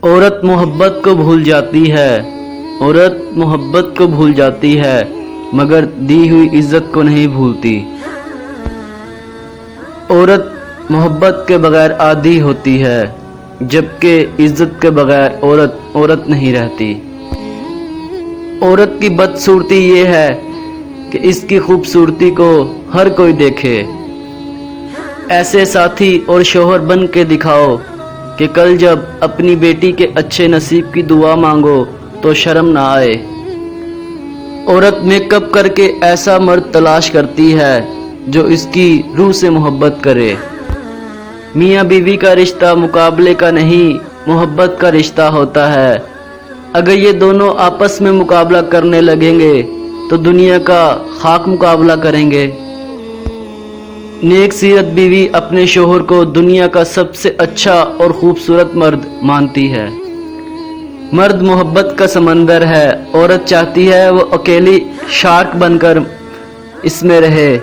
औरत मोहब्बत को भूल जाती है, औरत मोहब्बत को भूल जाती है मगर दी हुई इज्जत को नहीं भूलती। औरत मोहब्बत के बगैर आदी होती है, जबकि इज्जत के बगैर औरत औरत नहीं रहती। औरत की बदसूरती ये है कि इसकी खूबसूरती को हर कोई देखे। ऐसे साथी और शोहर बन के दिखाओ कि कल जब अपनी बेटी के अच्छे नसीब की दुआ मांगो तो शर्म ना आए। औरत मेकअप करके ऐसा मर्द तलाश करती है जो इसकी रूह से मोहब्बत करे। मियाँ बीवी का रिश्ता मुकाबले का नहीं, मोहब्बत का रिश्ता होता है। अगर ये दोनों आपस में मुकाबला करने लगेंगे तो दुनिया का खाक मुकाबला करेंगे। नेक सीरत बीवी अपने शोहर को दुनिया का सबसे अच्छा और खूबसूरत मर्द मानती है। मर्द मोहब्बत का समंदर है, औरत चाहती है वो अकेली शार्क बनकर इसमें रहे,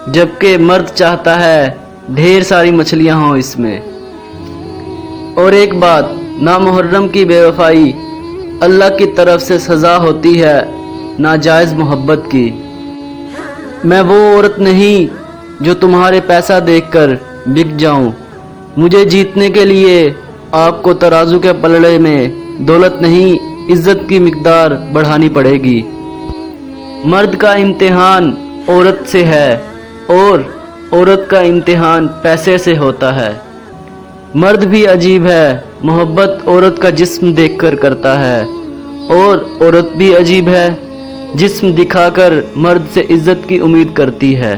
जबकि मर्द चाहता है ढेर सारी मछलियां हों इसमें। और एक बात, नामुहर्रम की बेवफाई अल्लाह की तरफ से सज़ा होती है नाजायज़ मोहब्बत की। मैं वो औरत नहीं जो तुम्हारे पैसा देखकर बिक जाऊं। मुझे जीतने के लिए आपको तराजू के पलड़े में दौलत नहीं, इज्जत की मिकदार बढ़ानी पड़ेगी। मर्द का इम्तिहान औरत से है और औरत का इम्तिहान पैसे से होता है। मर्द भी अजीब है, मोहब्बत औरत का जिस्म देखकर करता है, और औरत भी अजीब है, जिस्म दिखाकर मर्द से इज्जत की उम्मीद करती है।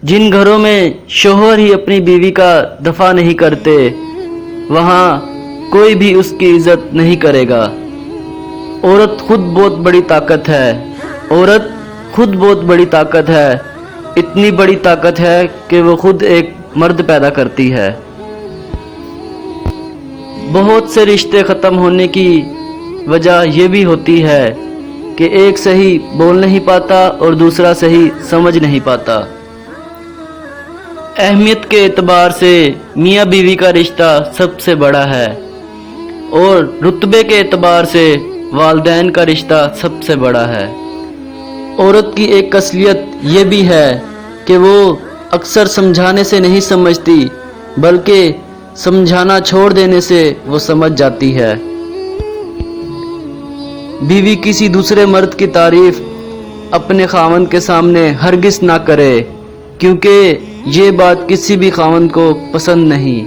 जिन घरों में शोहर ही अपनी बीवी का दफा नहीं करते, वहाँ कोई भी उसकी इज्जत नहीं करेगा। औरत खुद बहुत बड़ी ताकत है, औरत खुद बहुत बड़ी ताकत है, इतनी बड़ी ताकत है कि वो खुद एक मर्द पैदा करती है। बहुत से रिश्ते ख़त्म होने की वजह यह भी होती है कि एक सही बोल नहीं पाता और दूसरा सही समझ नहीं पाता। अहमियत के एतबार से मियाँ बीवी का रिश्ता सबसे बड़ा है और रुतबे के एतबार से वालिदैन का रिश्ता सबसे बड़ा है। औरत की एक कसलियत ये भी है कि वो अक्सर समझाने से नहीं समझती, बल्कि समझाना छोड़ देने से वो समझ जाती है। बीवी किसी दूसरे मर्द की तारीफ अपने खावंद के सामने हरगिज़ ना करे, क्योंकि ये बात किसी भी खावंद को पसंद नहीं।